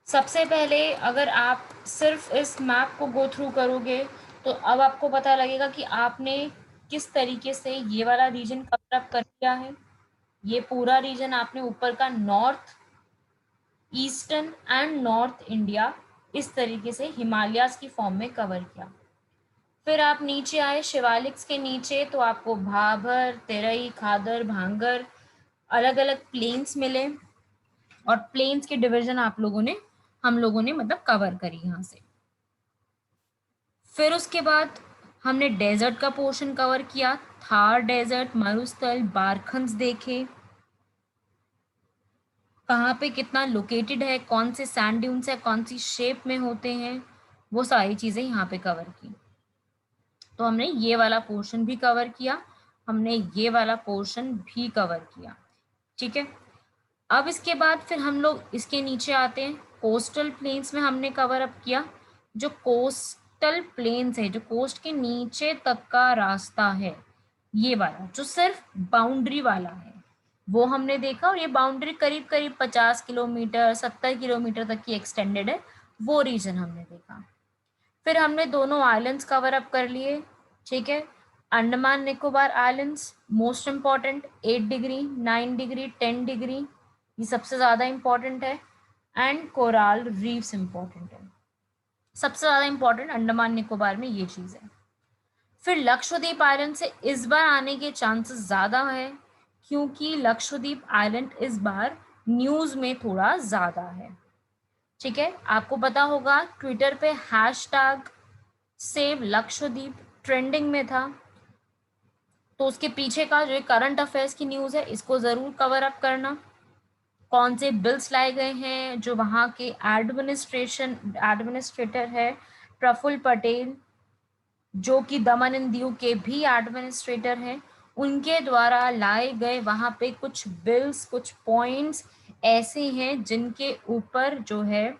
सबसे पहले अगर आप सिर्फ इस मैप को गो थ्रू करोगे तो अब आपको पता लगेगा कि आपने किस तरीके से ये वाला रीजन कवर अप कर लिया है। ये पूरा रीजन आपने ऊपर का north eastern and north India इस तरीके से हिमालयाज की फॉर्म में कवर किया। फिर आप नीचे आए शिवालिक्स के नीचे तो आपको भाबर, तेरई, खादर, भांगर अलग अलग प्लेन्स मिले और प्लेन्स के डिवीजन हम लोगों ने मतलब कवर करी यहाँ से। फिर उसके बाद हमने डेजर्ट का पोर्शन कवर किया। थार डेजर्ट, मरुस्थल, बारखंस देखे, कहाँ पे कितना लोकेटेड है, कौन से सैंड ड्यून्स है, कौन सी शेप में होते हैं, वो सारी चीज़ें यहाँ पे कवर की। तो हमने ये वाला पोर्शन भी कवर किया, हमने ये वाला पोर्शन भी कवर किया। ठीक है, अब इसके बाद फिर हम लोग इसके नीचे आते हैं। कोस्टल प्लेन्स में हमने कवर अप किया। जो कोस्टल प्लेन्स है, जो कोस्ट के नीचे तक का रास्ता है, ये वाला जो सिर्फ बाउंड्री वाला है, वो हमने देखा। और ये बाउंड्री करीब करीब 50 किलोमीटर 70 किलोमीटर तक की एक्सटेंडेड है, वो रीजन हमने देखा। फिर हमने दोनों आइलैंड्स कवर अप कर लिए। ठीक है, Andaman Nicobar islands most important, 8 degree, 9 degree, 10 degree, ये सबसे ज़्यादा इम्पॉर्टेंट है। एंड कोराल रीफ्स इम्पॉर्टेंट है। सबसे ज़्यादा इम्पॉर्टेंट अंडमान निकोबार में ये चीज़ है। फिर लक्षद्वीप आइलैंड से इस बार आने के चांसेस ज़्यादा है, क्योंकि लक्षद्वीप आइलैंड इस बार न्यूज़ में थोड़ा ज़्यादा है। ठीक है, आपको पता होगा ट्विटर पे हैशटैग सेव लक्षद्वीप ट्रेंडिंग में था, तो उसके पीछे का जो करंट अफेयर्स की न्यूज़ है, इसको ज़रूर कवर अप करना। कौन से बिल्स लाए गए हैं, जो वहाँ के एडमिनिस्ट्रेटर है प्रफुल्ल पटेल, जो कि दमन एंड दीव के भी एडमिनिस्ट्रेटर हैं, उनके द्वारा लाए गए वहाँ पे कुछ बिल्स, कुछ पॉइंट्स ऐसे हैं जिनके ऊपर जो है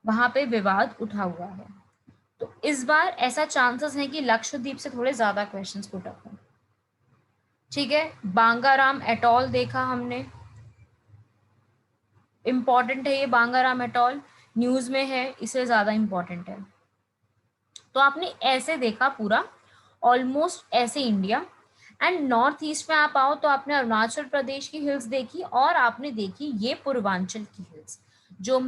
वहाँ पे विवाद उठा हुआ है। तो इस बार ऐसा चांसेस है कि लक्षद्वीप से थोड़े ज़्यादा क्वेश्चंस पुट अप हों। ठीक है, बांगाराम एटॉल देखा हमने, इम्पॉर्टेंट है ये बांगाराम एटॉल, न्यूज़ में है इसलिए ज़्यादा इम्पॉर्टेंट है। तो आपने ऐसे देखा पूरा ऑलमोस्ट ऐसे इंडिया। एंड नॉर्थ ईस्ट में आप आओ तो आपने अरुणाचल प्रदेश की हिल्स देखी और आपने देखी ये पूर्वांचल की हिल्स, जो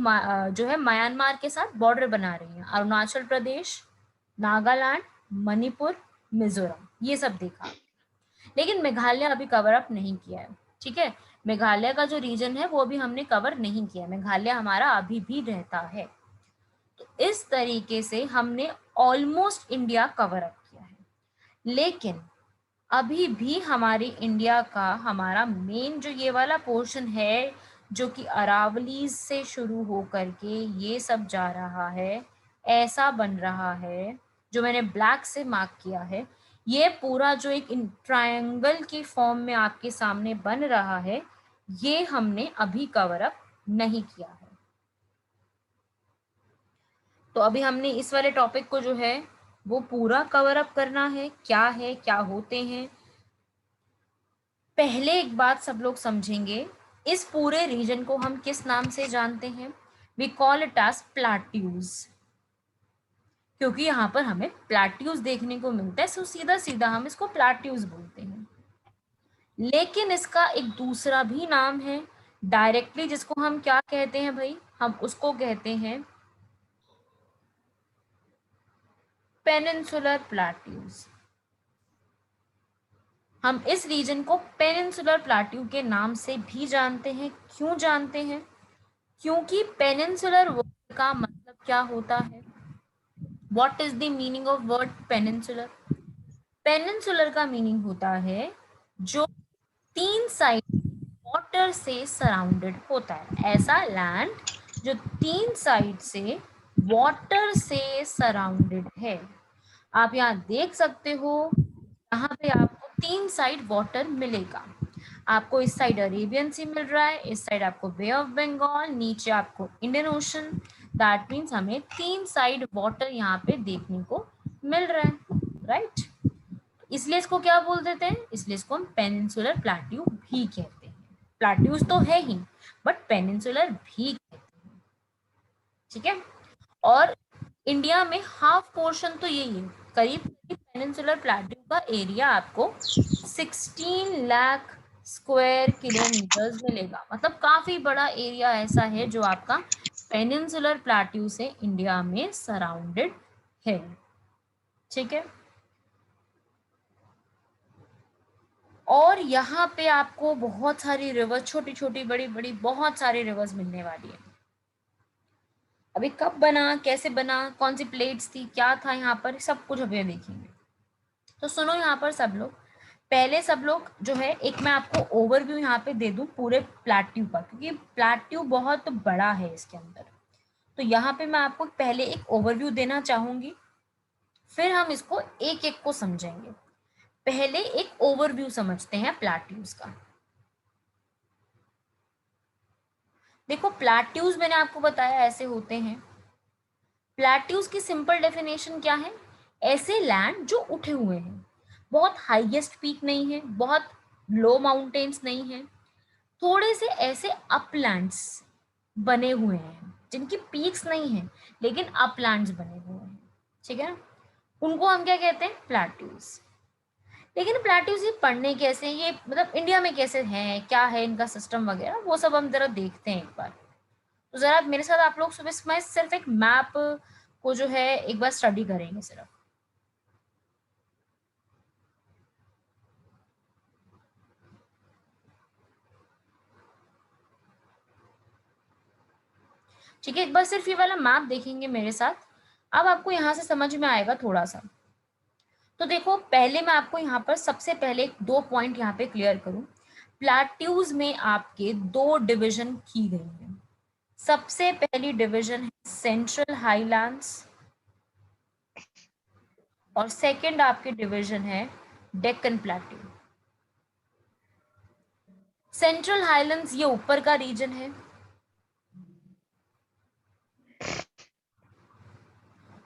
है म्यांमार के साथ बॉर्डर बना रही हैं। अरुणाचल प्रदेश, नागालैंड, मणिपुर, मिजोरम, ये सब देखा। लेकिन मेघालय अभी कवर अप नहीं किया है। ठीक है, मेघालय का जो रीजन है वो भी हमने कवर नहीं किया, मेघालय हमारा अभी भी रहता है। तो इस तरीके से हमने ऑलमोस्ट इंडिया कवर अप किया है। लेकिन अभी भी हमारी इंडिया का हमारा मेन जो ये वाला पोर्शन है, जो कि अरावली से शुरू हो करके ये सब जा रहा है, ऐसा बन रहा है, जो मैंने ब्लैक से मार्क किया है, ये पूरा जो एक ट्रायंगल की फॉर्म में आपके सामने बन रहा है, ये हमने अभी कवर अप नहीं किया है। तो अभी हमने इस वाले टॉपिक को जो है वो पूरा कवर अप करना है, क्या होते हैं। पहले एक बात सब लोग समझेंगे, इस पूरे रीजन को हम किस नाम से जानते हैं? वी कॉल इट एज प्लाट्यूज, क्योंकि यहाँ पर हमें प्लाट्यूज देखने को मिलता है, सो सीधा सीधा हम इसको प्लाट्यूज बोलते हैं। लेकिन इसका एक दूसरा भी नाम है डायरेक्टली, जिसको हम क्या कहते हैं भाई? हम उसको कहते हैं पेनिनसुलर प्लाट्यूज। हम इस रीजन को पेनिनसुलर प्लाट्यू के नाम से भी जानते हैं। क्यों जानते हैं? क्योंकि पेनिनसुलर वर्ड का मतलब क्या होता है? What is the meaning of word peninsular? Peninsular का मीनिंग होता है जो 3 साइड वाटर से सराउंडेड होता है, ऐसा लैंड जो 3 साइड से वाटर से सराउंडेड है। आप यहाँ देख सकते हो, यहाँ पे आपको 3 साइड वाटर मिलेगा। आपको इस साइड अरेबियन सी मिल रहा है, इस साइड आपको बे ऑफ बंगाल, नीचे आपको इंडियन ओशन। दैट मीन्स हमें 3 साइड वाटर यहाँ पे देखने को मिल रहा है, राइट? इसलिए इसको क्या बोल देते हैं? इसलिए इसको हम पेनिनसुलर प्लाट्यू भी कहते हैं। प्लाट्यूज तो है ही, बट पेनिनसुलर भी कहते हैं। ठीक है। और इंडिया में हाफ पोर्शन तो यही है, करीब करीब पेनिनसुलर प्लेट्यू का एरिया आपको 16 लाख स्क्वायर किलोमीटर्स मिलेगा। मतलब काफी बड़ा एरिया ऐसा है जो आपका पेनिनसुलर प्लेट्यू से इंडिया में सराउंडेड है। ठीक है। और यहाँ पे आपको बहुत सारी रिवर्स, छोटी छोटी बड़ी बड़ी बहुत सारी रिवर्स मिलने वाली है। अभी कब बना, कैसे बना, कौन सी प्लेट्स थी, क्या था यहाँ पर, सब कुछ अभी देखेंगे। तो सुनो यहाँ पर सब लोग, पहले सब लोग जो है, एक मैं आपको ओवरव्यू यहाँ पे दे दूं पूरे प्लेट्यू का, क्योंकि प्लेट्यू बहुत बड़ा है इसके अंदर। तो यहाँ पे मैं आपको पहले एक ओवरव्यू देना चाहूंगी, फिर हम इसको एक एक को समझेंगे। पहले एक ओवरव्यू समझते हैं प्लेट्यूज का। देखो प्लेट्यूज मैंने आपको बताया ऐसे होते हैं। प्लेट्यूज की सिंपल डेफिनेशन क्या है? ऐसे लैंड जो उठे हुए हैं, बहुत हाईएस्ट पीक नहीं है, बहुत लो माउंटेन्स नहीं है, थोड़े से ऐसे अपलैंड्स बने हुए हैं जिनकी पीक्स नहीं है लेकिन अपलैंड्स बने हुए हैं। ठीक है, उनको हम क्या कहते हैं? प्लेट्यूज। लेकिन प्लेट्यूज ये पढ़ने कैसे हैं, ये मतलब इंडिया में कैसे हैं, क्या है इनका सिस्टम वगैरह, वो सब हम जरा देखते हैं एक बार। तो जरा मेरे साथ आप लोग सुबह मैं सिर्फ एक मैप को जो है एक बार स्टडी करेंगे सिर्फ। ठीक है, एक बार सिर्फ ये वाला मैप देखेंगे मेरे साथ। अब आपको यहाँ से समझ में आएगा थोड़ा सा। तो देखो पहले मैं आपको यहाँ पर सबसे पहले दो पॉइंट यहाँ पे क्लियर करूं। प्लेट्यूज में आपके दो डिवीजन की गई है। सबसे पहली डिवीजन है सेंट्रल हाईलैंड्स और सेकंड आपकी डिवीजन है डेक्कन प्लेट्यू। सेंट्रल हाईलैंड्स ये ऊपर का रीजन है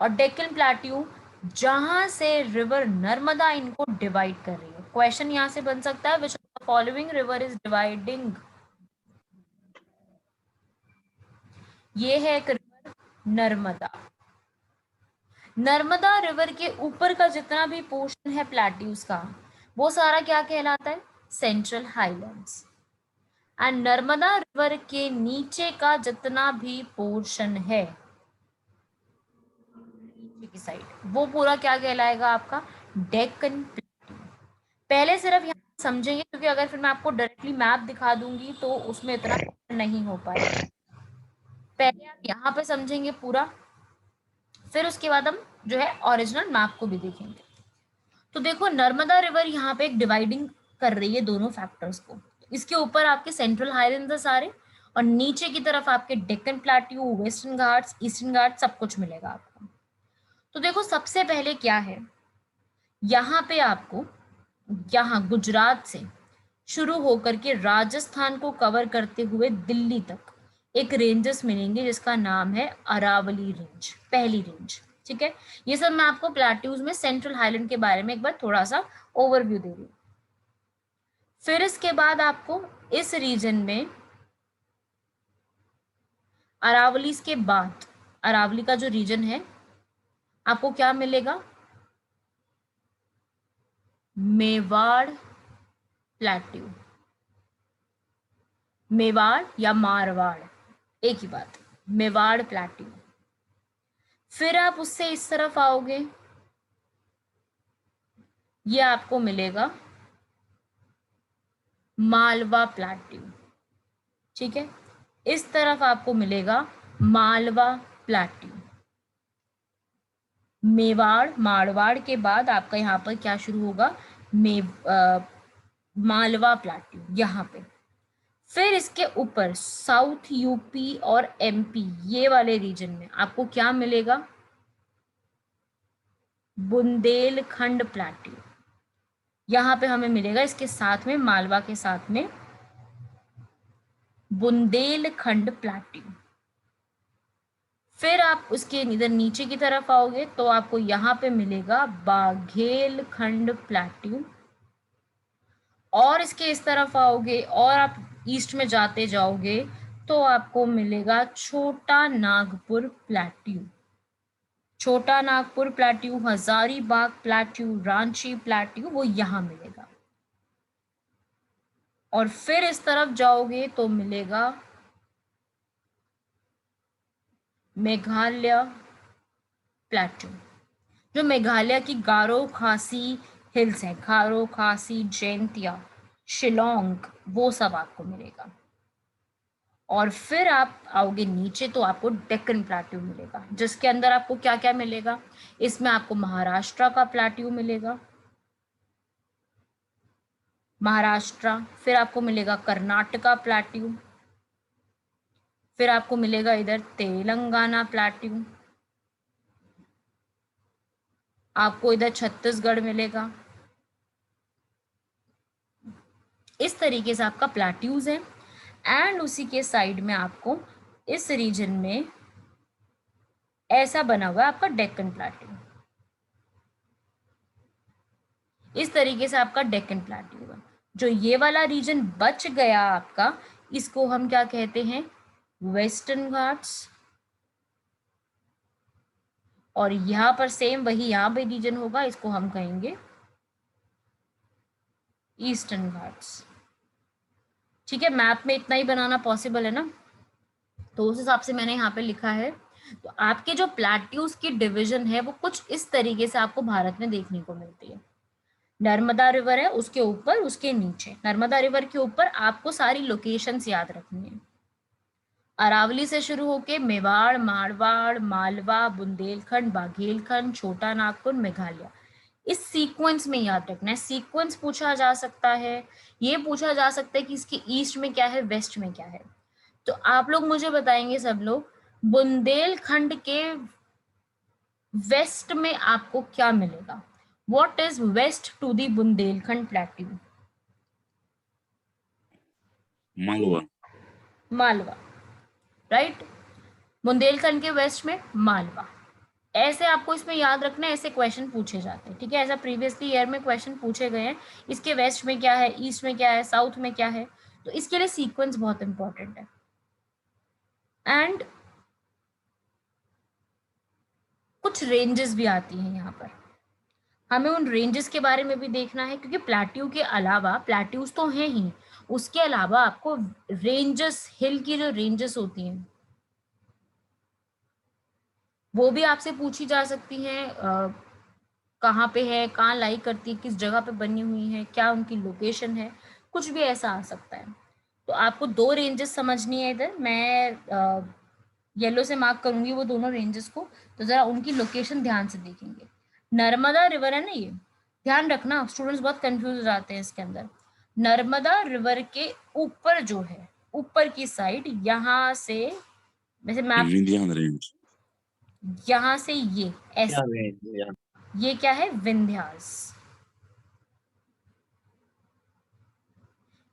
और डेक्कन प्लेट्यू जहां से रिवर नर्मदा इनको डिवाइड कर रही है। क्वेश्चन यहां से बन सकता है, which of the following river is dividing. ये है एक रिवर नर्मदा। नर्मदा रिवर के ऊपर का जितना भी पोर्शन है प्लेट्यूज का, वो सारा क्या कहलाता है? Central highlands. And Narmada river के नीचे का जितना भी पोर्शन है नीचे की साइड, वो पूरा क्या कहलाएगा आपका? डेक्कन प्लेट्यू। पहले सिर्फ यहाँ समझेंगे, क्योंकि अगर फिर मैं आपको डायरेक्टली मैप दिखा दूंगी तो उसमें इतना नहीं हो पाएगा। पहले आप यहाँ पे समझेंगे पूरा, फिर उसके बाद हम जो है ओरिजिनल मैप को भी देखेंगे। तो देखो नर्मदा रिवर यहाँ पे एक डिवाइडिंग कर रही है दोनों फैक्टर्स को। इसके ऊपर आपके सेंट्रल हाईलैंड्स सारे, और नीचे की तरफ आपके Deccan plateau, western Ghats, eastern Ghats सब कुछ मिलेगा आपको। तो देखो सबसे पहले क्या है, यहाँ पे आपको यहाँ गुजरात से शुरू होकर के राजस्थान को कवर करते हुए दिल्ली तक एक रेंजेस मिलेंगे जिसका नाम है अरावली रेंज, पहली रेंज। ठीक है, ये सब मैं आपको प्लेट्यूज में सेंट्रल हाईलैंड के बारे में एक बार थोड़ा सा ओवरव्यू दे रही हूँ। फिर इसके बाद आपको इस रीजन में अरावली के बाद, अरावली का जो रीजन है, आपको क्या मिलेगा? मेवाड़ प्लेट्यू। मेवाड़ या मारवाड़ एक ही बात, मेवाड़ प्लेट्यू। फिर आप उससे इस तरफ आओगे, ये आपको मिलेगा मालवा प्लेट्यू। ठीक है, इस तरफ आपको मिलेगा मालवा प्लेट्यू। मेवाड़, मारवाड़ के बाद आपका यहाँ पर क्या शुरू होगा? मालवा प्लेट्यू यहाँ पे। फिर इसके ऊपर साउथ यूपी और एमपी ये वाले रीजन में आपको क्या मिलेगा? बुंदेलखंड प्लेट्यू। यहाँ पे हमें मिलेगा इसके साथ में, मालवा के साथ में, बुंदेलखंड प्लेट्यू। फिर आप उसके इधर नीचे की तरफ आओगे तो आपको यहाँ पे मिलेगा बाघेलखंड प्लेट्यू। और इसके इस तरफ आओगे और आप ईस्ट में जाते जाओगे तो आपको मिलेगा छोटा नागपुर प्लेट्यू। छोटा Nagpur plateau, Hazaribagh plateau, Ranchi plateau, वो यहां मिलेगा। और फिर इस तरफ जाओगे तो मिलेगा मेघालय प्लेट्यू, जो मेघालय की गारो खासी हिल्स है, गारो खासी, जैंतिया, शिलोंग, वो सब आपको मिलेगा। और फिर आप आओगे नीचे तो आपको डेक्कन प्लेट्यू मिलेगा, जिसके अंदर आपको क्या क्या मिलेगा, इसमें आपको महाराष्ट्र का प्लेट्यू मिलेगा, महाराष्ट्र, फिर आपको मिलेगा कर्नाटका प्लेट्यू, फिर आपको मिलेगा इधर तेलंगाना प्लेट्यू, आपको इधर छत्तीसगढ़ मिलेगा। इस तरीके से आपका प्लेट्यूज है। एंड उसी के साइड में आपको इस रीजन में ऐसा बना हुआ है आपका डेक्कन प्लेट्यू। इस तरीके से आपका डेक्कन प्लेट्यू है। जो ये वाला रीजन बच गया आपका, इसको हम क्या कहते हैं, वेस्टर्न घाट्स। और यहां पर सेम वही यहां पे रीजन होगा, इसको हम कहेंगे ईस्टर्न घाट्स। ठीक है, मैप में इतना ही बनाना पॉसिबल है ना, तो उस हिसाब से मैंने यहाँ पे लिखा है। तो आपके जो प्लेट्यूज की डिवीजन है वो कुछ इस तरीके से आपको भारत में देखने को मिलती है। नर्मदा रिवर है, उसके ऊपर, उसके नीचे, नर्मदा रिवर के ऊपर आपको सारी लोकेशंस याद रखनी है। अरावली से शुरू होके मेवाड़, मारवाड़, मालवा, बुंदेलखंड, बाघेलखंड, छोटा नागपुर, मेघालय, इस सीक्वेंस में याद रखना है। सीक्वेंस पूछा जा सकता है, ये पूछा जा सकता है कि इसके ईस्ट में क्या है, वेस्ट में क्या है। तो आप लोग मुझे बताएंगे सब लोग, बुंदेलखंड के वेस्ट में आपको क्या मिलेगा, what is west to the Bundelkhand plateau? Malwa. Malwa, right. Bundelkhand के वेस्ट में मालवा। ऐसे आपको इसमें याद रखना है, ऐसे क्वेश्चन पूछे जाते हैं। ठीक है, ऐसा प्रीवियसली ईयर में क्वेश्चन पूछे गए हैं, इसके वेस्ट में क्या है, ईस्ट में क्या है, साउथ में क्या है। तो इसके लिए सीक्वेंस बहुत इंपॉर्टेंट है। एंड कुछ रेंजेस भी आती हैं यहाँ पर, हमें उन रेंजेस के बारे में भी देखना है, क्योंकि प्लेट्यू के अलावा, प्लेट्यूज तो हैं ही, उसके अलावा आपको रेंजेस, हिल की जो रेंजेस होती हैं वो भी आपसे पूछी जा सकती हैं। कहाँ पे है, कहाँ लाई करती है, किस जगह पे बनी हुई है, क्या उनकी लोकेशन है, कुछ भी ऐसा आ सकता है। तो आपको दो रेंजेस समझनी है इधर, मैं येलो से मार्क करूंगी वो दोनों रेंजेस को, तो जरा उनकी लोकेशन ध्यान से देखेंगे। नर्मदा रिवर है ना, ये ध्यान रखना, स्टूडेंट्स बहुत कंफ्यूज हो जाते हैं इसके अंदर। नर्मदा रिवर के ऊपर जो है, ऊपर की साइड, यहाँ से, वैसे मैप, विंध्यान रेंज। यहाँ से ये ऐसे, ये क्या है, विंध्यास,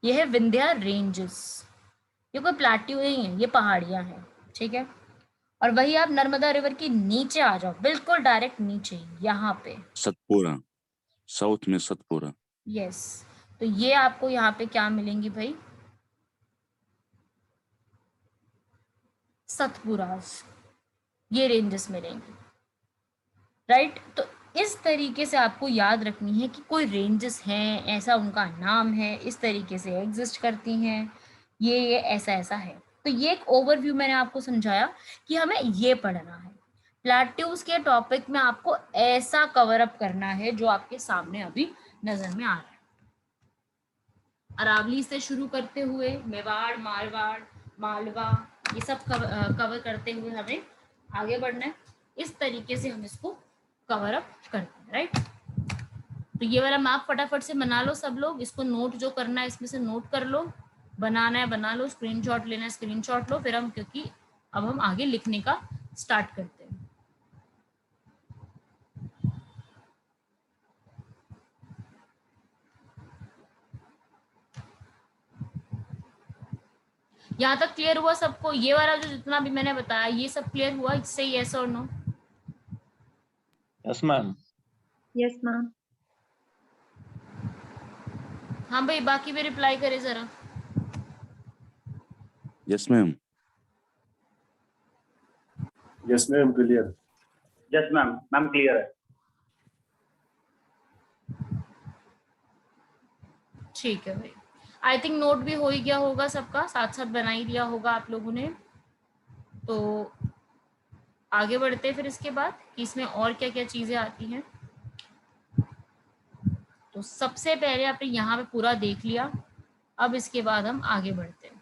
ये है विंध्या रेंजेस। ये कोई प्लाट्यू नहीं है, ये पहाड़ियां हैं। ठीक है, और वही आप नर्मदा रिवर के नीचे आ जाओ, बिल्कुल डायरेक्ट नीचे, यहाँ पे सतपुरा, साउथ में सतपुरा। यस। तो ये आपको यहाँ पे क्या मिलेंगी भाई, सतपुरास, ये रेंजेस मिलेंगी, राइट। तो इस तरीके से आपको याद रखनी है कि कोई रेंजेस हैं, ऐसा उनका नाम है, इस तरीके से एग्जिस्ट करती हैं, ये ऐसा ऐसा है। तो ये एक ओवरव्यू मैंने आपको समझाया कि हमें ये पढ़ना है। प्लेट्यूज के टॉपिक में आपको ऐसा कवर अप करना है जो आपके सामने अभी नजर में आ रहा है। अरावली से शुरू करते हुए मेवाड़, मारवाड़, मालवा, ये सब कवर करते हुए हमें आगे बढ़ना है। इस तरीके से हम इसको कवर अप करते हैं, राइट। तो ये वाला मैप फटाफट से बना लो सब लोग, इसको नोट जो करना है इसमें से नोट कर लो, बनाना है बना लो, स्क्रीनशॉट लेना है स्क्रीनशॉट लो, फिर हम, क्योंकि अब हम आगे लिखने का स्टार्ट करते हैं। यहाँ तक क्लियर हुआ सबको? ये वाला जो जितना भी मैंने बताया ये सब क्लियर हुआ, इससे यस और no? Yes ma'am. Yes ma'am. हाँ भाई, बाकी भी रिप्लाई करे जरा। Yes, ma'am. Yes, ma'am. Clear. Yes ma'am, ma'am clear है। ठीक है भाई, आई थिंक नोट भी हो ही गया होगा सबका, साथ साथ बना ही दिया होगा आप लोगों ने। तो आगे बढ़ते हैं फिर इसके बाद कि इसमें और क्या क्या चीजें आती हैं। तो सबसे पहले आपने यहाँ पे पूरा देख लिया, अब इसके बाद हम आगे बढ़ते हैं।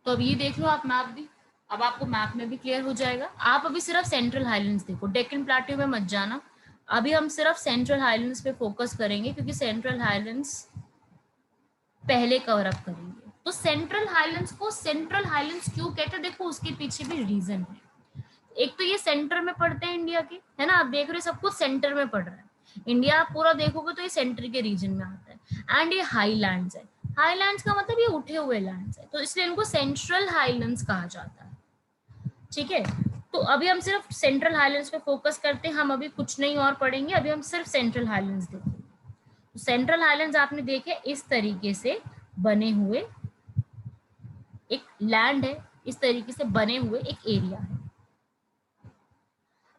तो अब ये देख लो आप मैप भी, अब आपको मैप में भी क्लियर हो जाएगा। आप अभी सिर्फ सेंट्रल हाईलैंड्स देखो, डेक्कन प्लेट्यू में मत जाना। अभी हम सिर्फ सेंट्रल हाईलैंड्स पे फोकस करेंगे क्योंकि सेंट्रल हाईलैंड्स पहले कवर अप करेंगे। तो सेंट्रल हाईलैंड्स को सेंट्रल हाईलैंड्स क्यों कहते हैं, देखो उसके पीछे भी रीजन है। एक तो ये सेंटर में पड़ते हैं इंडिया के, है ना, आप देख रहे हो सब कुछ सेंटर में पड़ रहा है। इंडिया आप पूरा देखोगे तो ये सेंटर के रीजन में आता है। एंड ये हाईलैंड्स है, हाईलैंड्स का मतलब ये उठे हुए लैंड्स है, तो इसलिए इनको सेंट्रल हाईलैंड्स कहा जाता है। ठीक है, तो अभी हम सिर्फ सेंट्रल हाईलैंड्स पे फोकस करते हैं, हम अभी कुछ नहीं और पढ़ेंगे, अभी हम सिर्फ सेंट्रल हाईलैंड्स देखेंगे। तो सेंट्रल हाईलैंड्स आपने देखे इस तरीके से बने हुए एक लैंड है, इस तरीके से बने हुए एक एरिया है।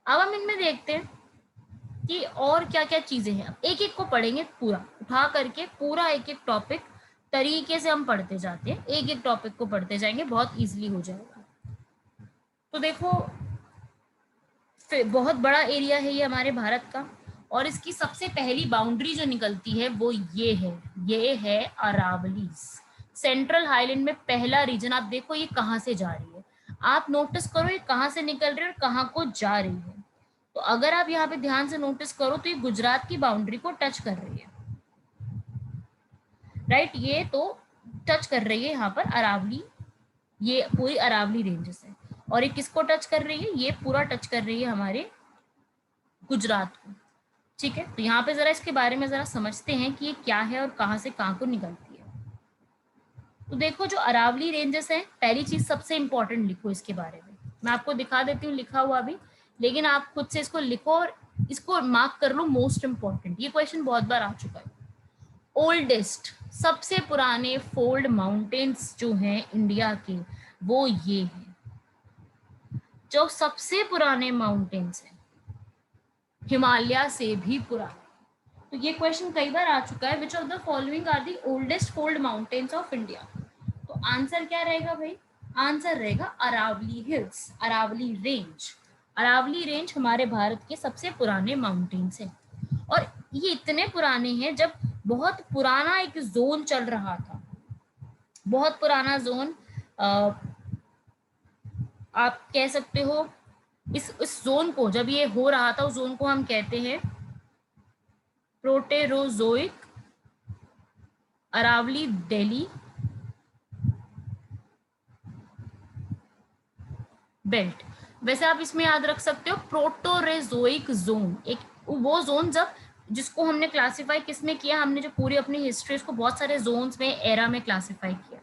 अब हम इनमें देखते हैं कि और क्या क्या चीजें हैं। एक एक को पढ़ेंगे, पूरा उठा करके पूरा एक एक टॉपिक तरीके से हम पढ़ते जाते हैं, एक एक टॉपिक को पढ़ते जाएंगे, बहुत इजीली हो जाएगा। तो देखो बहुत बड़ा एरिया है ये हमारे भारत का, और इसकी सबसे पहली बाउंड्री जो निकलती है वो ये है अरावली। सेंट्रल हाईलैंड में पहला रीजन आप देखो ये कहाँ से जा रही है, आप नोटिस करो ये कहाँ से निकल रही है और कहाँ को जा रही है। तो अगर आप यहाँ पे ध्यान से नोटिस करो तो ये गुजरात की बाउंड्री को टच कर रही है, राइट, ये तो टच कर रही है यहाँ पर अरावली, ये पूरी अरावली रेंजेस है। और ये किसको टच कर रही है, ये पूरा टच कर रही है हमारे गुजरात को। ठीक है, तो यहाँ पे जरा इसके बारे में जरा समझते हैं कि ये क्या है और कहाँ से कहाँ को निकलती है। तो देखो जो अरावली रेंजेस हैं, पहली चीज सबसे इंपॉर्टेंट लिखो इसके बारे में, मैं आपको दिखा देती हूँ लिखा हुआ भी, लेकिन आप खुद से इसको लिखो और इसको मार्क कर लो मोस्ट इंपॉर्टेंट, ये क्वेश्चन बहुत बार आ चुका है। ओल्डेस्ट सबसे पुराने फोल्ड माउंटेन्स जो हैं इंडिया के वो ये हैं, जो सबसे पुराने माउंटेन्स हैं, हिमालय से भी पुराने। तो ये क्वेश्चन कई बार आ चुका है, which of the following are the oldest fold mountains of India. तो आंसर क्या रहेगा भाई, आंसर रहेगा Aravalli hills, Aravalli range. Aravalli range हमारे भारत के सबसे पुराने माउंटेन्स हैं, और ये इतने पुराने हैं जब बहुत पुराना एक जोन चल रहा था, बहुत पुराना जोन, आप कह सकते हो इस जोन को जब ये हो रहा था, उस जोन को हम कहते हैं प्रोटेरोजोइक अरावली दिल्ली बेल्ट। वैसे आप इसमें याद रख सकते हो प्रोटोरेजोइक जोन, एक वो जोन जब जिसको हमने क्लासिफाई किसमें किया, हमने जो पूरी अपनी हिस्ट्री उसको बहुत सारे जोन्स में एरा में क्लासिफाई किया,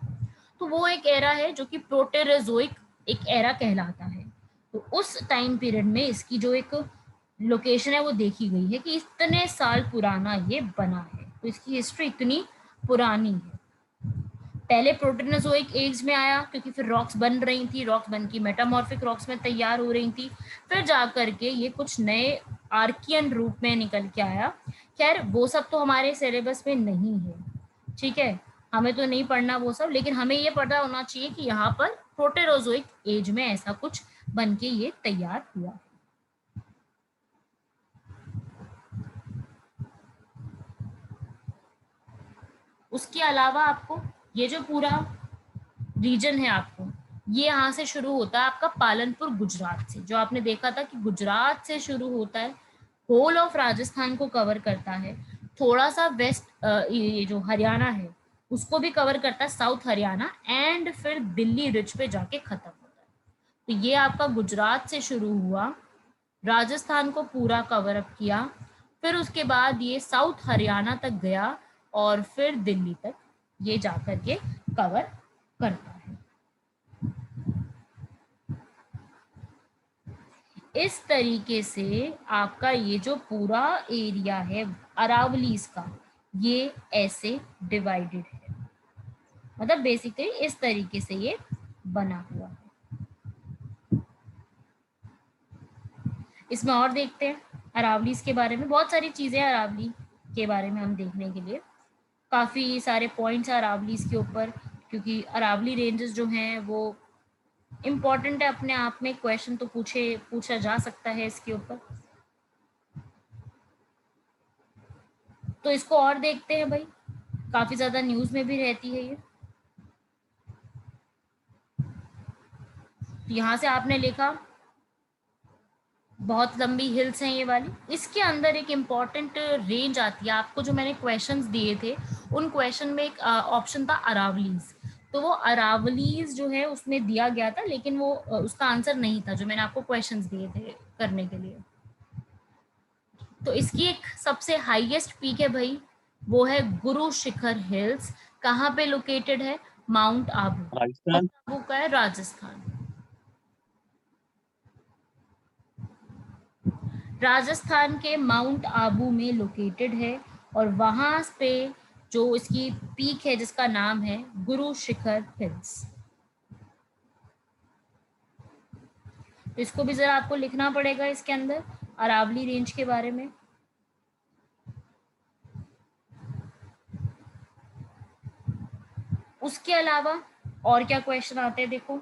तो वो एक एरा है जो कि प्रोटेरोजोइक एक एरा कहलाता है। तो उस टाइम पीरियड में इसकी जो एक लोकेशन है वो देखी गई है कि इतने साल पुराना ये बना है, तो इसकी हिस्ट्री इतनी पुरानी है। पहले प्रोटेरोजोइक एज में आया क्योंकि फिर रॉक्स बन रही थी, रॉक्स बन की मेटामॉर्फिक रॉक्स में तैयार हो रही थी, फिर जाकर के ये कुछ नए आर्कियन रूप में निकल के आया। खैर वो सब तो हमारे सिलेबस में नहीं है, ठीक है, हमें तो नहीं पढ़ना वो सब, लेकिन हमें ये पता होना चाहिए कि यहाँ पर प्रोटेरोजोइक एज में ऐसा कुछ बन के ये तैयार हुआ। उसके अलावा आपको ये जो पूरा रीजन है, आपको ये यहाँ से शुरू होता है आपका पालनपुर गुजरात से, जो आपने देखा था कि गुजरात से शुरू होता है, होल ऑफ राजस्थान को कवर करता है, थोड़ा सा वेस्ट ये जो हरियाणा है उसको भी कवर करता है, साउथ हरियाणा, एंड फिर दिल्ली रिज पे जाके खत्म होता है। तो ये आपका गुजरात से शुरू हुआ, राजस्थान को पूरा कवर अप किया, फिर उसके बाद ये साउथ हरियाणा तक गया और फिर दिल्ली तक ये जाकर के कवर करता है। इस तरीके से आपका ये जो पूरा एरिया है अरावलीज का, ये ऐसे डिवाइडेड है, मतलब बेसिकली इस तरीके से ये बना हुआ है। इसमें और देखते हैं अरावलीज के बारे में, बहुत सारी चीजें अरावली के बारे में हम देखने के लिए, काफी सारे पॉइंट्स हैं अरावलीज के ऊपर, क्योंकि अरावली रेंजेस जो हैं वो इम्पोर्टेंट है अपने आप में, क्वेश्चन तो पूछा जा सकता है इसके ऊपर। तो इसको और देखते हैं भाई, काफी ज्यादा न्यूज में भी रहती है ये। यहाँ से आपने लिखा बहुत लंबी हिल्स हैं ये वाली, इसके अंदर एक इम्पॉर्टेंट रेंज आती है आपको, जो मैंने क्वेश्चंस दिए थे उन क्वेश्चन में एक ऑप्शन था अरावलीज, तो वो अरावलीज जो है उसमें दिया गया था, लेकिन वो उसका आंसर नहीं था जो मैंने आपको क्वेश्चंस दिए थे करने के लिए। तो इसकी एक सबसे हाईएस्ट पीक है भाई, वो है गुरु शिखर हिल्स। कहाँ पे लोकेटेड है? माउंट आबू। राजस्थान। आबू का है राजस्थान। राजस्थान के माउंट आबू में लोकेटेड है, और वहां पे जो इसकी पीक है जिसका नाम है गुरु शिखर हिल्स। तो इसको भी जरा आपको लिखना पड़ेगा इसके अंदर अरावली रेंज के बारे में। उसके अलावा और क्या क्वेश्चन आते हैं देखो,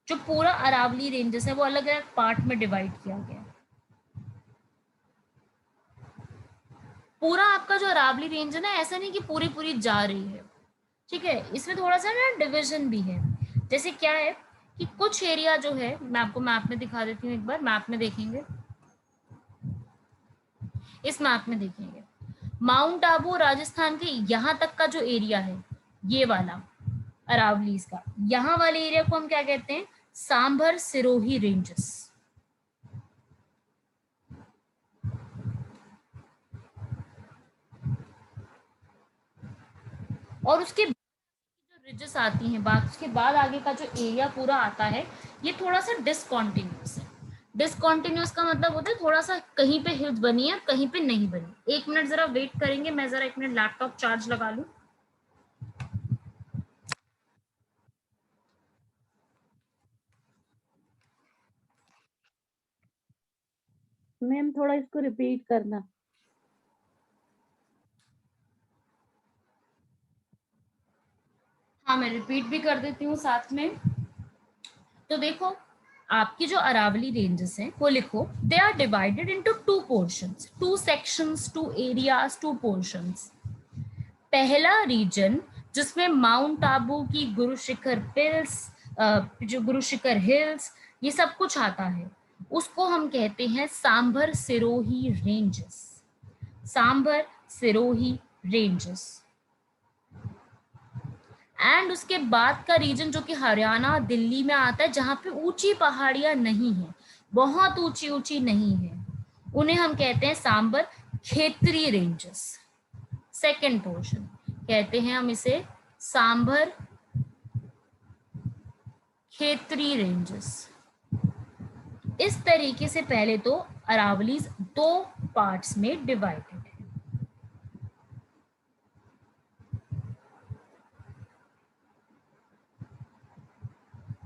जो पूरा अरावली रेंजेस है वो अलग अलग पार्ट में डिवाइड किया गया है। पूरा आपका जो अरावली रेंज है ना, ऐसा नहीं कि पूरी पूरी जा रही है, ठीक है, इसमें थोड़ा सा ना डिविजन भी है। जैसे क्या है कि कुछ एरिया जो है, मैं आपको मैप में दिखा देती हूँ एक बार, मैप में देखेंगे, इस मैप में देखेंगे माउंट आबू राजस्थान के यहाँ तक का जो एरिया है, ये वाला अरावलीज का, यहाँ वाले एरिया को हम क्या कहते हैं? सांभर सिरोही रेंजेस। और उसके जो रिजेस आती हैं बात, उसके बाद आगे का जो एरिया पूरा आता है, ये थोड़ा सा डिसकॉन्टिन्यूस है। डिसकॉन्टिन्यूस का मतलब होता है थोड़ा सा कहीं पे हिल्स बनी है, कहीं पे नहीं बनी। एक मिनट जरा वेट करेंगे, मैं जरा एक मिनट लैपटॉप चार्ज लगा लूं। मैम थोड़ा इसको रिपीट करना। हाँ, मैं रिपीट भी कर देती हूँ साथ में। तो देखो, आपकी जो अरावली रेंजेस हैं वो लिखो, they are divided into two portions, two sections, two areas, two portions. पहला रीजन जिसमें माउंट आबू की गुरु शिखर हिल्स, जो गुरु शिखर हिल्स, ये सब कुछ आता है, उसको हम कहते हैं sambar Sirohi ranges. Sambar Sirohi ranges. And उसके बाद का रीजन जो कि हरियाणा दिल्ली में आता है, जहां पे ऊंची पहाड़ियां नहीं है, बहुत ऊंची ऊंची नहीं है, उन्हें हम कहते हैं सांबर खेत्री रेंजेस। सेकंड पोर्शन कहते हैं हम इसे सांभर खेत्री रेंजेस। इस तरीके से पहले तो अरावलीज दो पार्ट्स में डिवाइडेड है।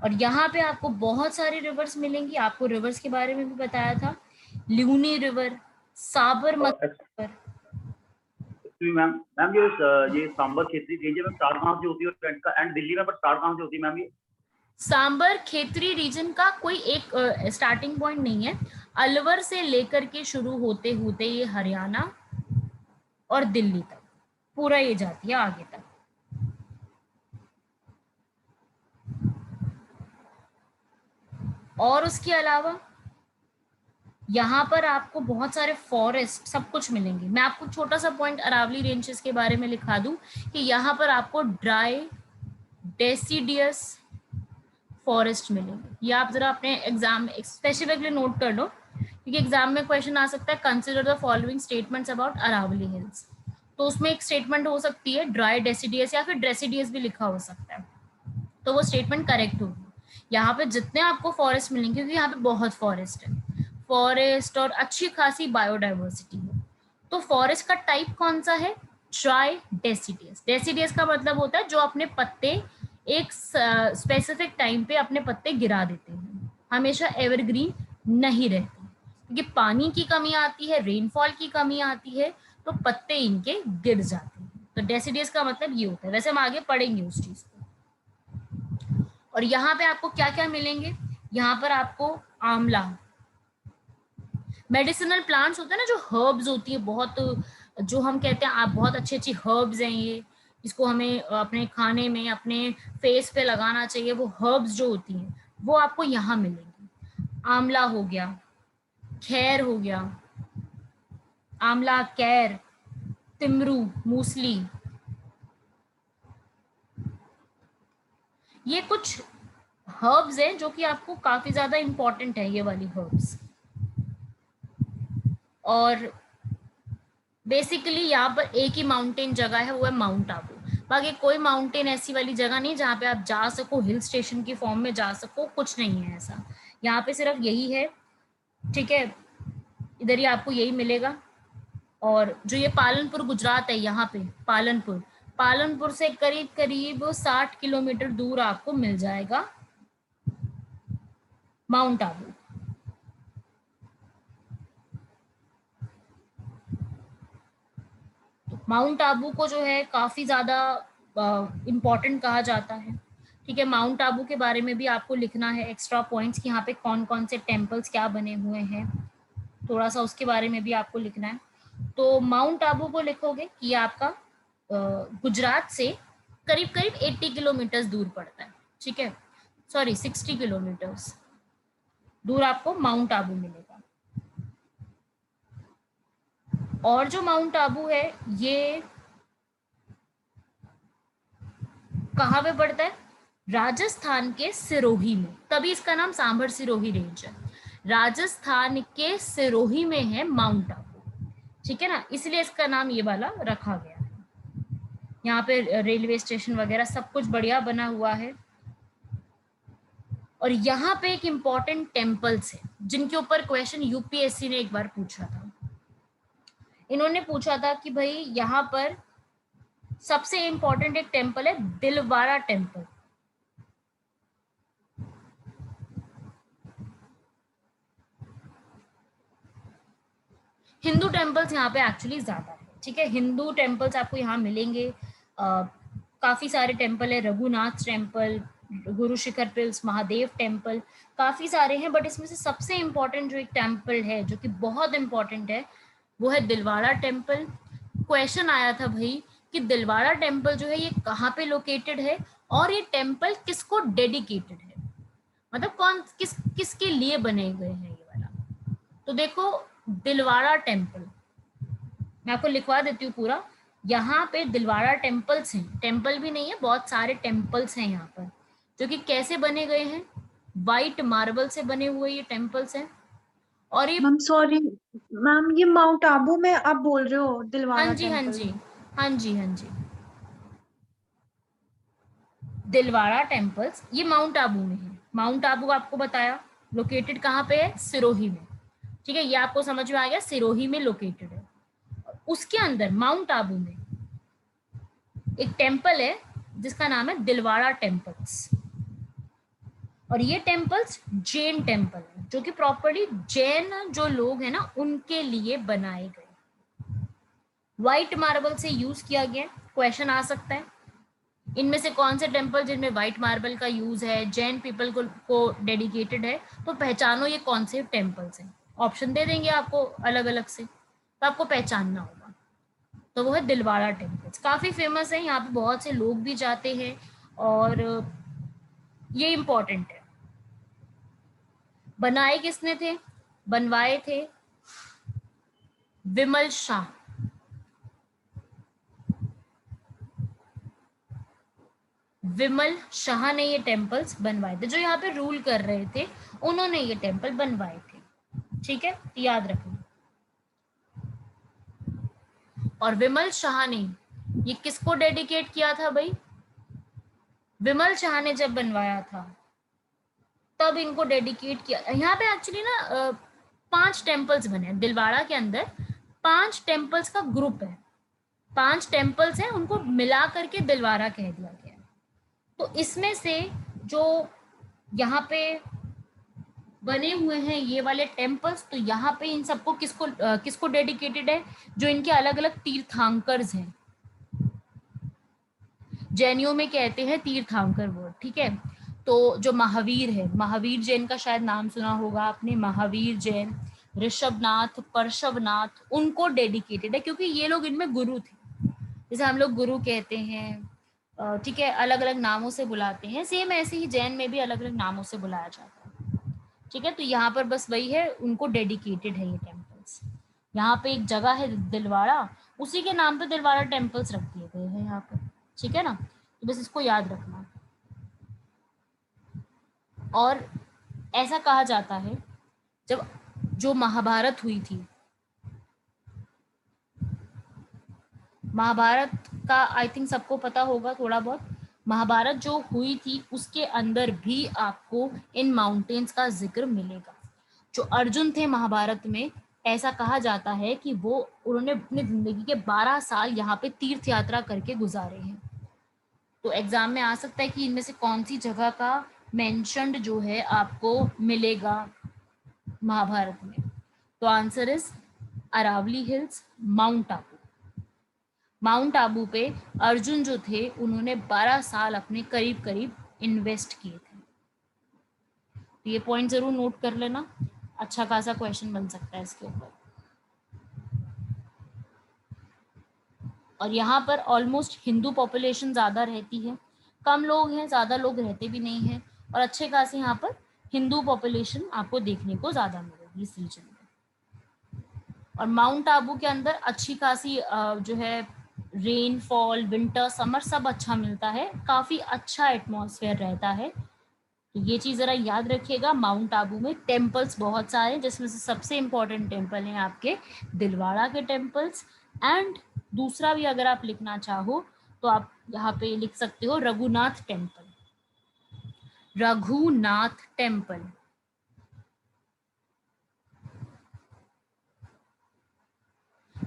और यहाँ पे आपको बहुत सारी रिवर्स मिलेंगी, आपको रिवर्स के बारे में भी बताया था, Luni river, Sabarmati river. Ma'am ma'am ये सांबर क्षेत्रीय रेंज में स्टार्ट कहाँ से होती है एंड दिल्ली में पर स्टार्ट कहाँ से होती है मैम? ये सांबर खेत्री रीजन का कोई एक स्टार्टिंग पॉइंट नहीं है, अलवर से लेकर के शुरू होते होते ये हरियाणा और दिल्ली तक पूरा ये जाती है आगे तक। और उसके अलावा यहाँ पर आपको बहुत सारे फॉरेस्ट सब कुछ मिलेंगे। मैं आपको छोटा सा पॉइंट अरावली रेंजेस के बारे में लिखा दूं कि यहाँ पर आपको ड्राई डेसिडियस फॉरेस्ट मिलेंगे। ये आप जरा अपने एग्जाम में स्पेसिफिकली नोट कर लो, क्योंकि एग्जाम में क्वेश्चन आ सकता है, consider the following statements about Aravalli hills. तो उसमें एक स्टेटमेंट हो सकती है ड्राई डेसिडियस, या फिर ड्रेसिडियस भी लिखा हो सकता है, तो वो स्टेटमेंट करेक्ट होगी। यहाँ पे जितने आपको फॉरेस्ट मिलेंगे, क्योंकि यहाँ पे बहुत फॉरेस्ट है, फॉरेस्ट और अच्छी खासी बायोडाइवर्सिटी है, तो फॉरेस्ट का टाइप कौन सा है? Try deciduous. डेसिडियस का मतलब होता है जो अपने पत्ते एक स्पेसिफिक टाइम पे अपने पत्ते गिरा देते हैं, हमेशा एवरग्रीन नहीं रहते, क्योंकि पानी की कमी आती है, रेनफॉल की कमी आती है, तो पत्ते इनके गिर जाते हैं। तो डेसिडियस का मतलब ये होता है। वैसे हम आगे पढ़ेंगे उस चीज को। और यहाँ पे आपको क्या क्या मिलेंगे? यहाँ पर आपको आंवला, मेडिसिनल प्लांट्स होते हैं ना, जो हर्ब्स होती है बहुत, जो हम कहते हैं आप बहुत अच्छी अच्छी हर्ब्स हैं ये, इसको हमें अपने खाने में, अपने फेस पे लगाना चाहिए, वो हर्ब्स जो होती हैं वो आपको यहाँ मिलेंगी। आंवला हो गया, खैर हो गया, आंवला, कैर, तिमरू, मूसली, ये कुछ हर्ब्स हैं जो कि आपको काफी ज्यादा इंपॉर्टेंट है, ये वाली हर्ब्स। और बेसिकली यहाँ पर एक ही माउंटेन जगह है, वो है माउंट आबू। बाकी कोई माउंटेन ऐसी वाली जगह नहीं जहाँ पे आप जा सको, हिल स्टेशन की फॉर्म में जा सको, कुछ नहीं है ऐसा। यहाँ पे सिर्फ यही है, ठीक है, इधर ही आपको यही मिलेगा। और जो ये पालनपुर गुजरात है, यहाँ पे पालनपुर से करीब करीब 60 किलोमीटर दूर आपको मिल जाएगा माउंट आबू। माउंट आबू को जो है काफी ज्यादा इम्पोर्टेंट कहा जाता है, ठीक है। माउंट आबू के बारे में भी आपको लिखना है एक्स्ट्रा पॉइंट्स कि यहाँ पे कौन कौन से टेम्पल्स क्या बने हुए हैं, थोड़ा सा उसके बारे में भी आपको लिखना है। तो माउंट आबू को लिखोगे कि ये आपका गुजरात से करीब करीब 80 किलोमीटर दूर पड़ता है, ठीक है, सॉरी 60 किलोमीटर्स दूर आपको माउंट आबू मिलेगा। और जो माउंट आबू है ये कहाँ पे पड़ता है? राजस्थान के सिरोही में, तभी इसका नाम सांभर सिरोही रेंज है। राजस्थान के सिरोही में है माउंट आबू, ठीक है ना, इसलिए इसका नाम ये वाला रखा गया है। यहाँ पे रेलवे स्टेशन वगैरह सब कुछ बढ़िया बना हुआ है। और यहाँ पे एक इम्पॉर्टेंट टेम्पल्स है जिनके ऊपर क्वेश्चन यूपीएससी ने एक बार पूछा था। इन्होंने पूछा था कि भाई यहाँ पर सबसे इम्पोर्टेंट एक टेम्पल है दिलवाड़ा टेम्पल। हिंदू टेम्पल्स यहाँ पे एक्चुअली ज्यादा है, ठीक है, हिंदू टेम्पल्स आपको यहाँ मिलेंगे। काफी सारे टेम्पल है, Raghunath temple, Guru Shikhar pills, Mahadev temple, काफी सारे हैं, बट इसमें से सबसे इम्पोर्टेंट जो एक टेम्पल है जो कि बहुत इम्पोर्टेंट है वो है दिलवाड़ा टेम्पल। क्वेश्चन आया था भाई कि दिलवाड़ा टेम्पल जो है ये कहाँ पे लोकेटेड है और ये टेम्पल किसको डेडिकेटेड है, मतलब कौन किसके लिए बने गए हैं ये वाला। तो देखो दिलवाड़ा टेम्पल मैं आपको लिखवा देती हूँ पूरा। यहाँ पे दिलवाड़ा टेम्पल्स हैं, टेम्पल भी नहीं है, बहुत सारे टेम्पल्स हैं यहाँ पर, जो कि कैसे बने गए हैं, वाइट मार्बल से बने हुए ये टेम्पल्स हैं। और ये मैम सॉरी मैम, ये माउंट आबू में आप बोल रहे हो हाँ दिलवाड़ा जी, हाँ टेम्पल? जी, हाँ जी, हाँ जी, दिलवाड़ा टेम्पल्स ये माउंट आबू में है। माउंट आबू आपको बताया लोकेटेड कहाँ पे है, सिरोही में, ठीक है, ये आपको समझ में आ गया, सिरोही में लोकेटेड है। उसके अंदर माउंट आबू में एक टेम्पल है जिसका नाम है दिलवाड़ा टेम्पल्स। और ये टेम्पल्स जैन टेम्पल है, जो कि प्रॉपर्ली जैन जो लोग हैं ना उनके लिए बनाए गए, व्हाइट मार्बल से यूज किया गया। क्वेश्चन आ सकता है इनमें से कौन से टेम्पल जिनमें व्हाइट मार्बल का यूज है, जैन पीपल को डेडिकेटेड है, तो पहचानो ये कौन से टेम्पल्स हैं। ऑप्शन दे देंगे आपको अलग अलग से, तो आपको पहचानना होगा। तो वो है दिलवाड़ा टेम्पल्स, काफी फेमस है, यहाँ पे बहुत से लोग भी जाते हैं और ये इम्पोर्टेंट है। बनाए किसने थे, बनवाए थे विमल शाह। विमल शाह ने ये टेम्पल्स बनवाए थे, जो यहाँ पे रूल कर रहे थे उन्होंने ये टेम्पल बनवाए थे, ठीक है, याद रखना। और विमल शाह ने ये किसको डेडिकेट किया था भाई, विमल शाह ने जब बनवाया था तब इनको डेडिकेट किया। यहाँ पे एक्चुअली ना 5 टेम्पल्स बने हैं दिलवाड़ा के अंदर, 5 टेम्पल्स का ग्रुप है, 5 टेम्पल्स हैं, उनको मिला करके दिलवारा कह दिया गया है। तो इसमें से जो यहाँ पे बने हुए हैं ये वाले टेम्पल्स, तो यहाँ पे इन सबको किसको डेडिकेटेड है, जो इनके अलग अलग तीर्थांकर्स हैं। जैनियों में कहते हैं तीर्थांकर वर्ड, ठीक है। तो जो महावीर है, महावीर जैन का शायद नाम सुना होगा आपने, महावीर जैन, ऋषभनाथ, पार्श्वनाथ, उनको डेडिकेटेड है, क्योंकि ये लोग इनमें गुरु थे। जैसे हम लोग गुरु कहते हैं, ठीक है, अलग अलग नामों से बुलाते हैं, सेम ऐसे ही जैन में भी अलग अलग नामों से बुलाया जाता है, ठीक है। तो यहाँ पर बस वही है, उनको डेडिकेटेड है ये टेम्पल्स। यहाँ पे एक जगह है दिलवाड़ा, उसी के नाम पे दिलवाड़ा टेम्पल्स रख दिए गए हैं यहाँ पे, ठीक है ना। तो बस इसको याद रखना। और ऐसा कहा जाता है, जब जो महाभारत हुई थी, महाभारत का आई थिंक सबको पता होगा थोड़ा बहुत, महाभारत जो हुई थी उसके अंदर भी आपको इन माउंटेन्स का जिक्र मिलेगा। जो अर्जुन थे महाभारत में, ऐसा कहा जाता है कि उन्होंने अपनी जिंदगी के 12 साल यहाँ पे तीर्थ यात्रा करके गुजारे हैं। तो एग्जाम में आ सकता है कि इनमें से कौन सी जगह का मेंशन्ड जो है आपको मिलेगा महाभारत में। तो answer is Aravalli hills, mount Abu. Mount Abu पे अर्जुन जो थे उन्होंने 12 साल अपने करीब करीब इन्वेस्ट किए थे। तो ये पॉइंट जरूर नोट कर लेना, अच्छा खासा क्वेश्चन बन सकता है इसके ऊपर। और यहाँ पर ऑलमोस्ट हिंदू पॉपुलेशन ज़्यादा रहती है, कम लोग हैं, ज़्यादा लोग रहते भी नहीं हैं, और अच्छे खासे यहाँ पर हिंदू पॉपुलेशन आपको देखने को ज़्यादा मिलेगी इस रीजन में। और माउंट आबू के अंदर अच्छी खासी जो है रेनफॉल, विंटर, समर सब अच्छा मिलता है, काफ़ी अच्छा एटमॉस्फेयर रहता है। तो ये चीज़ ज़रा याद रखिएगा। माउंट आबू में टेम्पल्स बहुत सारे हैं, जिसमें से सबसे इम्पोर्टेंट टेम्पल हैं आपके दिलवाड़ा के टेम्पल्स। एंड दूसरा भी अगर आप लिखना चाहो तो आप यहाँ पे लिख सकते हो रघुनाथ टेम्पल, रघुनाथ टेम्पल।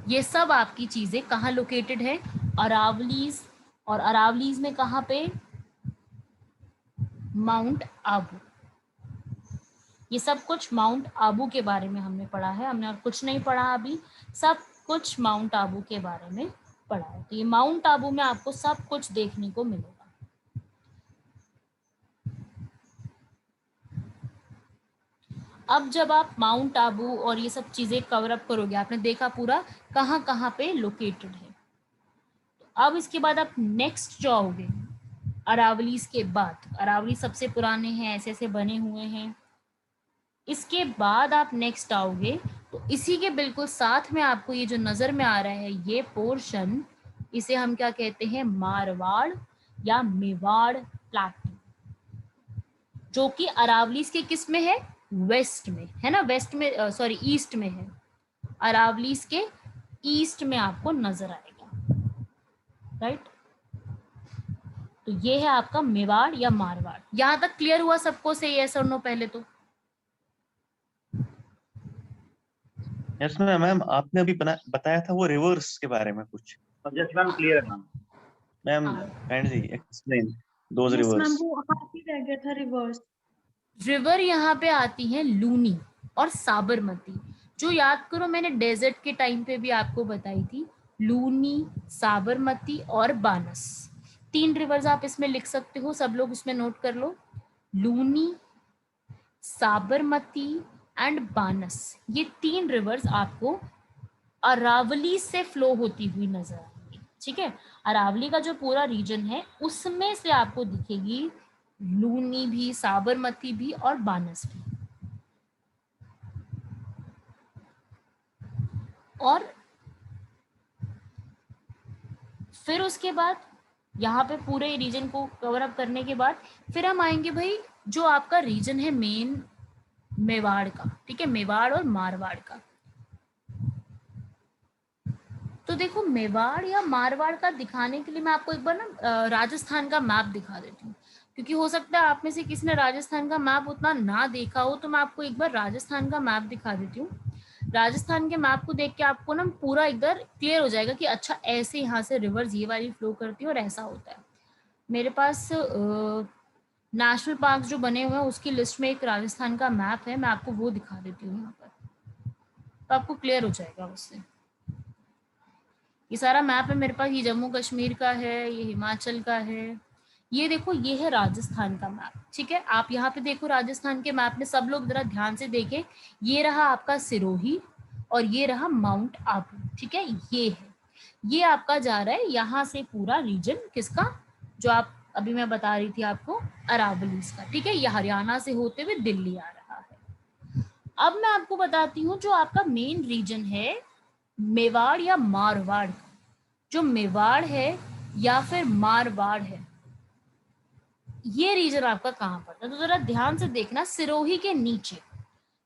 ये सब आपकी चीजें कहाँ लोकेटेड है, अरावलीज, और अरावलीज में कहाँ पे, माउंट आबू। ये सब कुछ माउंट आबू के बारे में हमने पढ़ा है, हमने और कुछ नहीं पढ़ा अभी, सब कुछ माउंट आबू के बारे में पढ़ा है। तो ये माउंट आबू में आपको सब कुछ देखने को मिलेगा। अब जब आप माउंट आबू और ये सब चीजें कवर अप करोगे, आपने देखा पूरा कहाँ कहाँ पे लोकेटेड है। तो अब इसके बाद आप नेक्स्ट जो आओगे, अरावलीज के बाद, अरावली सबसे पुराने हैं, ऐसे ऐसे बने हुए हैं। इसके बाद आप नेक्स्ट आओगे तो इसी के बिल्कुल साथ में आपको ये जो नजर में आ रहा है ये पोर्शन, इसे हम क्या कहते हैं, मारवाड़ या मेवाड़ प्लाटू, जो कि अरावलीज के किस में है, वेस्ट में है ना, वेस्ट में सॉरी ईस्ट में है, अरावलीज के ईस्ट में आपको नजर आएगा, राइट। तो ये है आपका मेवाड़ या मारवाड़। यहां तक क्लियर हुआ सबको, से यस और नो पहले तो? यस मैम, आपने अभी बताया था वो रिवर्स के बारे में कुछ। जस्ट मैम क्लियर है ma'am. Ma'am kindly explain those yes ma'am, reverse. वो हाथी रह गया था रिवर्स। रिवर यहाँ पे आती है लूनी और साबरमती। जो याद करो मैंने डेजर्ट के टाइम पे भी आपको बताई थी, लूनी, साबरमती और बानस, 3 रिवर्स आप इसमें लिख सकते हो, सब लोग उसमें नोट कर लो। लूनी, साबरमती एंड बानस, ये 3 रिवर्स आपको अरावली से फ्लो होती हुई नजर आएंगी, ठीक है। अरावली का जो पूरा रीजन है उसमें से आपको दिखेगी लूनी भी, साबरमती भी और बानस भी। और फिर उसके बाद यहाँ पे पूरे रीजन को कवर अप करने के बाद फिर हम आएंगे भाई जो आपका रीजन है मेन मेवाड़ का, ठीक है, मेवाड़ और मारवाड़ का। तो देखो मेवाड़ या मारवाड़ का दिखाने के लिए मैं आपको एक बार ना राजस्थान का मैप दिखा देती हूँ, क्योंकि हो सकता है आप में से किसी ने राजस्थान का मैप उतना ना देखा हो, तो मैं आपको एक बार राजस्थान का मैप दिखा देती हूँ। राजस्थान के मैप को देख के आपको ना पूरा इधर क्लियर हो जाएगा कि अच्छा ऐसे यहाँ से रिवर्स ये वाली फ्लो करती है और ऐसा होता है। मेरे पास नेशनल पार्क जो बने हुए हैं उसकी लिस्ट में एक राजस्थान का मैप है, मैं आपको वो दिखा देती हूँ यहाँ पर, तो आपको क्लियर हो जाएगा उससे। ये सारा मैप है मेरे पास, ये जम्मू कश्मीर का है, ये हिमाचल का है, ये देखो ये है राजस्थान का मैप, ठीक है। आप यहाँ पे देखो राजस्थान के मैप में, सब लोग जरा ध्यान से देखें, ये रहा आपका सिरोही और ये रहा माउंट आबू, ठीक है। ये है, ये आपका जा रहा है यहाँ से पूरा रीजन किसका, जो आप अभी मैं बता रही थी आपको, अरावलीज का, ठीक है। ये हरियाणा से होते हुए दिल्ली आ रहा है। अब मैं आपको बताती हूँ जो आपका मेन रीजन है मेवाड़ या मारवाड़ का, जो मेवाड़ है या फिर मारवाड़ है, ये रीजन आपका कहाँ पड़ता है, तो जरा ध्यान से देखना। सिरोही के नीचे,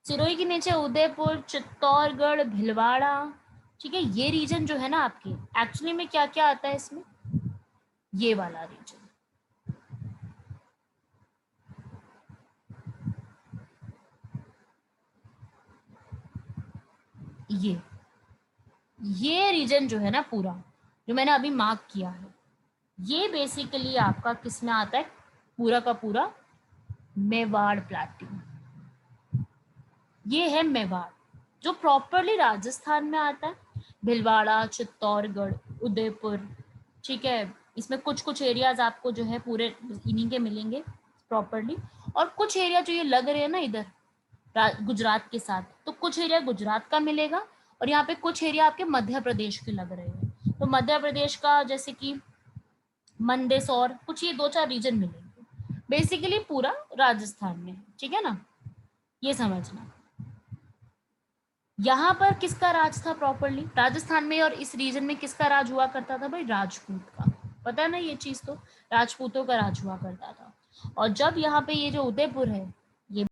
सिरोही के नीचे उदयपुर, चित्तौड़गढ़, भीलवाड़ा, ठीक है। ये रीजन जो है ना आपके, एक्चुअली में क्या क्या आता है इसमें, ये वाला रीजन, ये रीजन जो है ना पूरा, जो मैंने अभी मार्क किया है, ये बेसिकली आपका किस में आता है, पूरा का पूरा मेवाड़ प्लेट्यू। ये है मेवाड़ जो प्रॉपरली राजस्थान में आता है, भीलवाड़ा, चित्तौड़गढ़, उदयपुर, ठीक है। इसमें कुछ कुछ एरियाज आपको जो है पूरे इन्हीं के मिलेंगे प्रॉपरली, और कुछ एरिया जो ये लग रहे हैं ना इधर गुजरात के साथ, तो कुछ एरिया गुजरात का मिलेगा और यहाँ पे कुछ एरिया आपके मध्य प्रदेश के लग रहे हैं। तो मध्य प्रदेश का जैसे कि मंदसौर, कुछ ये 2-4 रीजन मिलेंगे, बेसिकली पूरा राजस्थान में, ठीक है ना, ये समझना। यहाँ पर किसका राज था प्रॉपरली राजस्थान में, और इस रीजन में किसका राज हुआ करता था भाई, राजपूत का, पता है ना ये चीज, तो राजपूतों का राज हुआ करता था। और जब यहाँ पे ये जो उदयपुर है